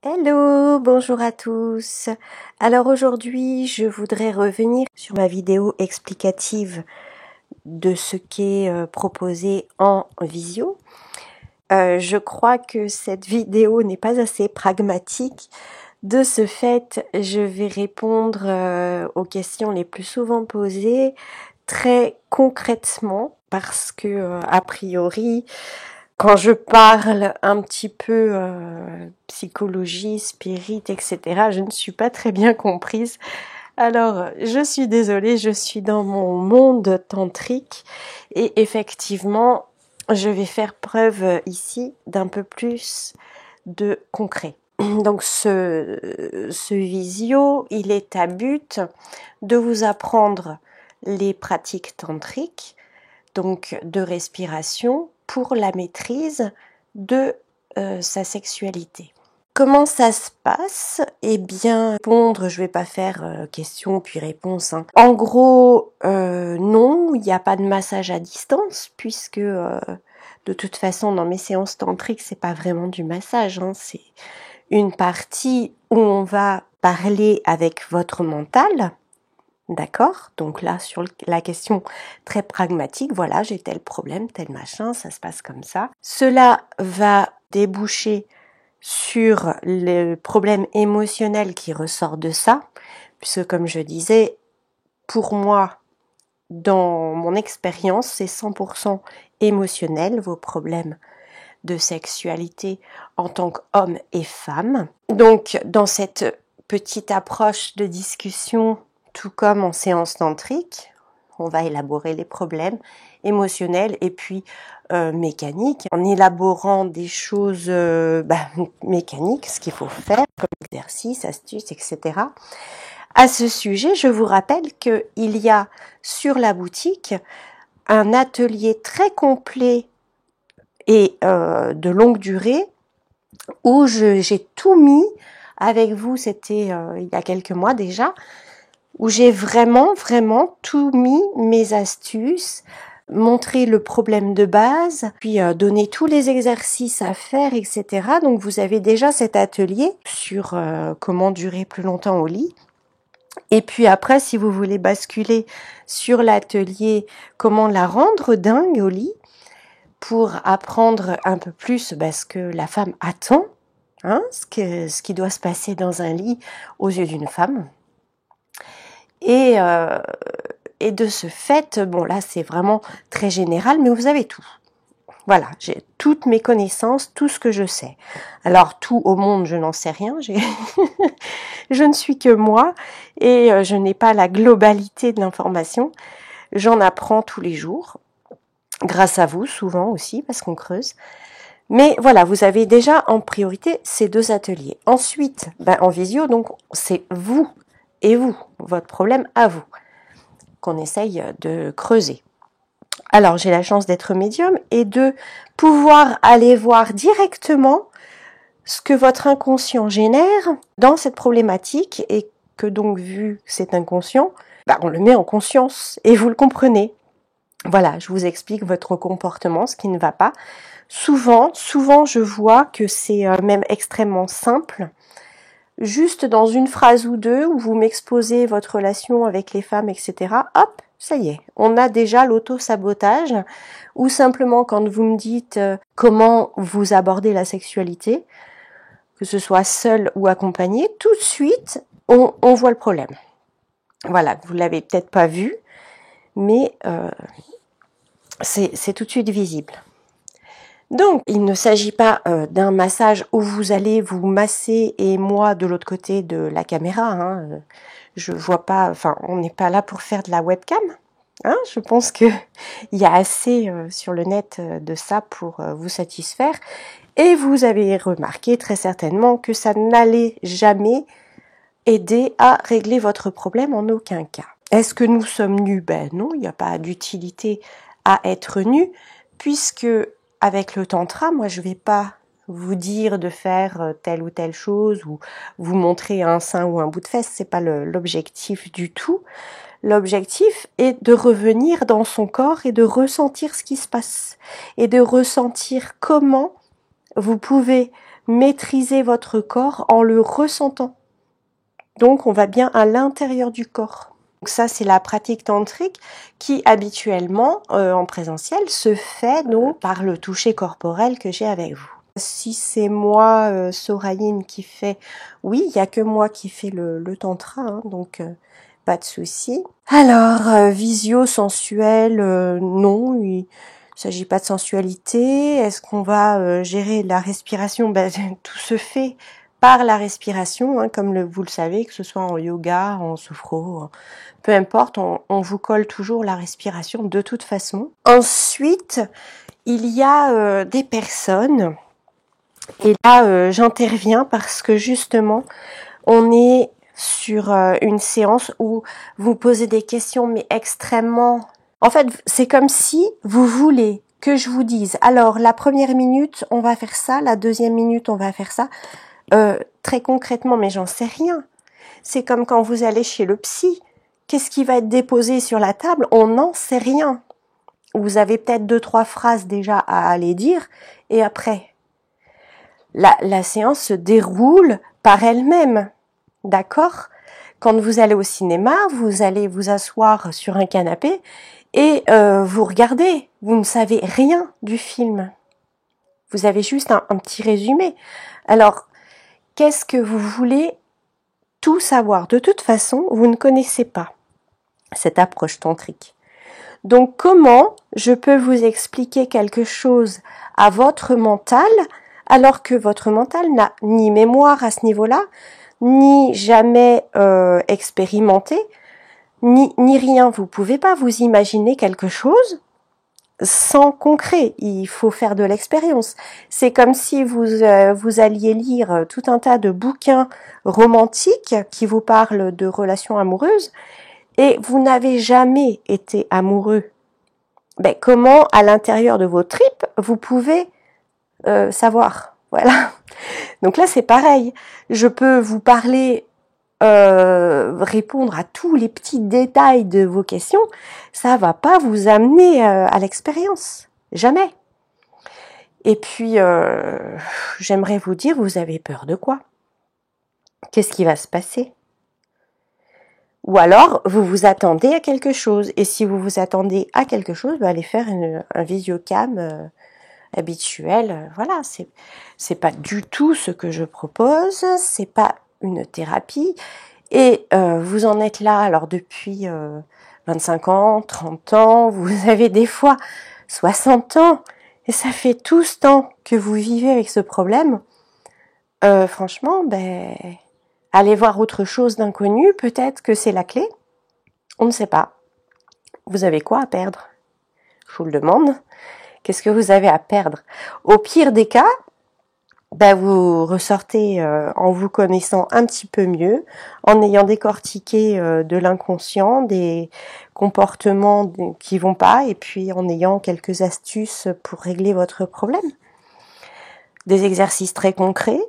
Hello, bonjour à tous. Alors aujourd'hui, je voudrais revenir sur ma vidéo explicative de ce qui est proposé en visio. Je crois que cette vidéo n'est pas assez pragmatique. De ce fait, je vais répondre aux questions les plus souvent posées très concrètement parce que a priori, quand je parle un petit peu psychologie, spirit, etc., je ne suis pas très bien comprise. Alors, je suis désolée, je suis dans mon monde tantrique et effectivement, je vais faire preuve ici d'un peu plus de concret. Donc, ce visio, il est à but de vous apprendre les pratiques tantriques, donc de respiration, pour la maîtrise de sa sexualité. Comment ça se passe? Eh bien, répondre, je vais pas faire question puis réponse. En gros, non, il n'y a pas de massage à distance puisque de toute façon, dans mes séances tantriques, c'est pas vraiment du massage. C'est une partie où on va parler avec votre mental. D'accord? Donc là, sur la question très pragmatique, voilà, j'ai tel problème, tel machin, ça se passe comme ça. Cela va déboucher sur le problème émotionnel qui ressort de ça, puisque comme je disais, pour moi, dans mon expérience, c'est 100% émotionnel, vos problèmes de sexualité en tant qu'homme et femme. Donc, dans cette petite approche de discussion, tout comme en séance tantrique, on va élaborer les problèmes émotionnels et puis mécaniques, en élaborant des choses mécaniques, ce qu'il faut faire comme exercice, astuces, etc. À ce sujet, je vous rappelle qu'il y a sur la boutique un atelier très complet et de longue durée où j'ai tout mis avec vous, c'était il y a quelques mois déjà, où j'ai vraiment tout mis, mes astuces, montré le problème de base, puis donné tous les exercices à faire, etc. Donc vous avez déjà cet atelier sur comment durer plus longtemps au lit. Et puis après, si vous voulez basculer sur l'atelier comment la rendre dingue au lit, pour apprendre un peu plus ce que la femme attend, ce qui doit se passer dans un lit aux yeux d'une femme. Et de ce fait, bon là c'est vraiment très général, mais vous avez tout. Voilà, j'ai toutes mes connaissances, tout ce que je sais. Alors tout au monde, je n'en sais rien, je ne suis que moi et je n'ai pas la globalité de l'information. J'en apprends tous les jours, grâce à vous souvent aussi, parce qu'on creuse. Mais voilà, vous avez déjà en priorité ces deux ateliers. Ensuite, en visio, donc c'est vous et vous, votre problème à vous, qu'on essaye de creuser. Alors, j'ai la chance d'être médium et de pouvoir aller voir directement ce que votre inconscient génère dans cette problématique et que donc, vu que c'est inconscient, on le met en conscience et vous le comprenez. Voilà, je vous explique votre comportement, ce qui ne va pas. Souvent, je vois que c'est même extrêmement simple. Juste dans une phrase ou deux où vous m'exposez votre relation avec les femmes, etc. Hop, ça y est, on a déjà l'auto-sabotage. Ou simplement quand vous me dites comment vous abordez la sexualité, que ce soit seul ou accompagné, tout de suite, on voit le problème. Voilà, vous l'avez peut-être pas vu, mais c'est tout de suite visible. Donc, il ne s'agit pas d'un massage où vous allez vous masser et moi de l'autre côté de la caméra. Je vois pas, on n'est pas là pour faire de la webcam. Je pense que il y a assez sur le net de ça pour vous satisfaire. Et vous avez remarqué très certainement que ça n'allait jamais aider à régler votre problème en aucun cas. Est-ce que nous sommes nus? Non, il n'y a pas d'utilité à être nu, puisque avec le tantra, moi je vais pas vous dire de faire telle ou telle chose ou vous montrer un sein ou un bout de fesse, c'est pas l'objectif du tout. L'objectif est de revenir dans son corps et de ressentir ce qui se passe et de ressentir comment vous pouvez maîtriser votre corps en le ressentant. Donc, on va bien à l'intérieur du corps. Donc ça, c'est la pratique tantrique qui, habituellement, en présentiel, se fait donc par le toucher corporel que j'ai avec vous. Si c'est moi, Sorayine, qui fait... Oui, il n'y a que moi qui fais le tantra, hein, donc pas de souci. Alors, visio sensuel, non, il s'agit pas de sensualité. Est-ce qu'on va gérer la respiration? Ben, tout se fait par la respiration, hein, comme vous le savez, que ce soit en yoga, en sophro, peu importe, on vous colle toujours la respiration de toute façon. Ensuite, il y a des personnes, et là j'interviens parce que justement, on est sur une séance où vous posez des questions, mais extrêmement... En fait, c'est comme si vous voulez que je vous dise, alors la première minute, on va faire ça, la deuxième minute, on va faire ça. Très concrètement, mais j'en sais rien. C'est comme quand vous allez chez le psy. Qu'est-ce qui va être déposé sur la table? On n'en sait rien. Vous avez peut-être 2-3 phrases déjà à aller dire, et après, la séance se déroule par elle-même. D'accord? Quand vous allez au cinéma, vous allez vous asseoir sur un canapé et vous regardez. Vous ne savez rien du film. Vous avez juste un petit résumé. Alors, qu'est-ce que vous voulez tout savoir? De toute façon, vous ne connaissez pas cette approche tantrique. Donc, comment je peux vous expliquer quelque chose à votre mental alors que votre mental n'a ni mémoire à ce niveau-là, ni jamais expérimenté, ni rien. Vous pouvez pas vous imaginer quelque chose sans concret. Il faut faire de l'expérience. C'est comme si vous alliez lire tout un tas de bouquins romantiques qui vous parlent de relations amoureuses et vous n'avez jamais été amoureux. Ben, comment, à l'intérieur de vos tripes, vous pouvez savoir? Voilà. Donc là, c'est pareil. Je peux vous parler, répondre à tous les petits détails de vos questions. Ça va pas vous amener à l'expérience. Jamais. Et puis, j'aimerais vous dire, vous avez peur de quoi? Qu'est-ce qui va se passer? Ou alors, vous vous attendez à quelque chose. Et si vous vous attendez à quelque chose, bah, allez faire un visiocam habituel. Voilà, c'est pas du tout ce que je propose. C'est pas une thérapie. Et vous en êtes là, alors depuis 25 ans, 30 ans, vous avez des fois 60 ans. Et ça fait tout ce temps que vous vivez avec ce problème. Franchement, ben... allez voir autre chose d'inconnu, peut-être que c'est la clé. On ne sait pas. Vous avez quoi à perdre? Je vous le demande. Qu'est-ce que vous avez à perdre? Au pire des cas, ben vous ressortez en vous connaissant un petit peu mieux, en ayant décortiqué de l'inconscient, des comportements qui vont pas, et puis en ayant quelques astuces pour régler votre problème. Des exercices très concrets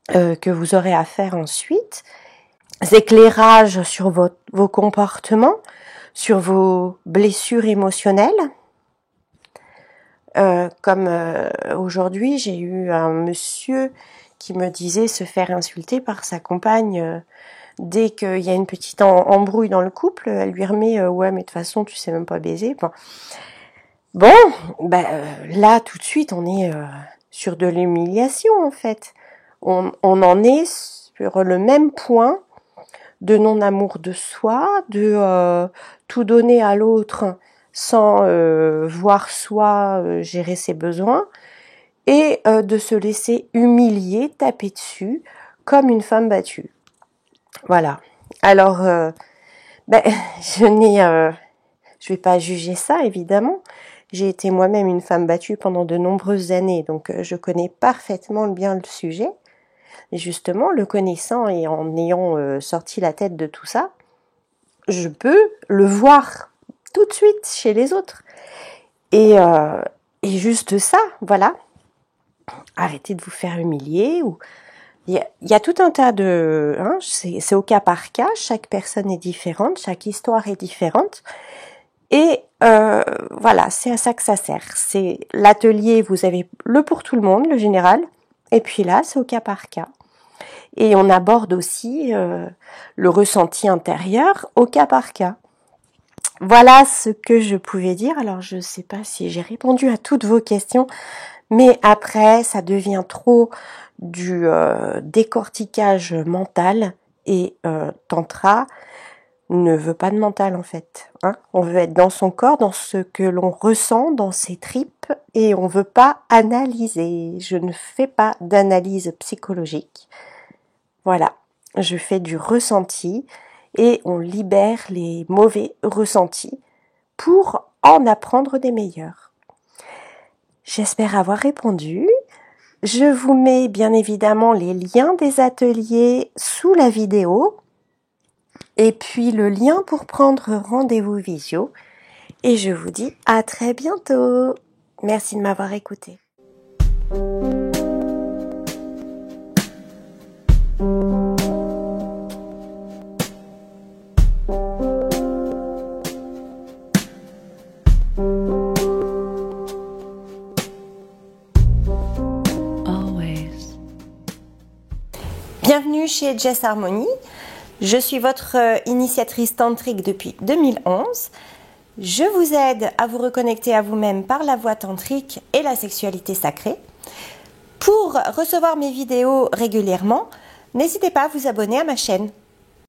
que vous aurez à faire ensuite, des éclairages sur vos comportements, sur vos blessures émotionnelles. Comme aujourd'hui, j'ai eu un monsieur qui me disait se faire insulter par sa compagne dès qu'il y a une petite embrouille dans le couple. Elle lui remet ouais, mais de toute façon, tu sais même pas baiser. Bon, ben là, tout de suite, on est sur de l'humiliation, en fait. On en est sur le même point de non-amour de soi, de tout donner à l'autre sans voir soi gérer ses besoins, et de se laisser humilier, taper dessus, comme une femme battue. Voilà. Alors, ben, je vais pas juger ça, évidemment. J'ai été moi-même une femme battue pendant de nombreuses années, donc je connais parfaitement bien le sujet. Et justement, le connaissant et en ayant sorti la tête de tout ça, je peux le voir tout de suite chez les autres. Et juste ça, voilà. Arrêtez de vous faire humilier. Il y a tout un tas de... Hein, c'est au cas par cas, chaque personne est différente, chaque histoire est différente. Et voilà, c'est à ça que ça sert. C'est l'atelier, vous avez le pour tout le monde, le général, et puis là, c'est au cas par cas. Et on aborde aussi le ressenti intérieur au cas par cas. Voilà ce que je pouvais dire. Alors, je ne sais pas si j'ai répondu à toutes vos questions, mais après, ça devient trop du décortiquage mental et tantra ne veut pas de mental en fait. Hein, on veut être dans son corps, dans ce que l'on ressent, dans ses tripes, et on ne veut pas analyser. Je ne fais pas d'analyse psychologique. Voilà, je fais du ressenti et on libère les mauvais ressentis pour en apprendre des meilleurs. J'espère avoir répondu. Je vous mets bien évidemment les liens des ateliers sous la vidéo et puis le lien pour prendre rendez-vous visio. Et je vous dis à très bientôt. Merci de m'avoir écouté. Bienvenue chez Jess Harmony. Je suis votre initiatrice tantrique depuis 2011. Je vous aide à vous reconnecter à vous-même par la voie tantrique et la sexualité sacrée. Pour recevoir mes vidéos régulièrement, n'hésitez pas à vous abonner à ma chaîne.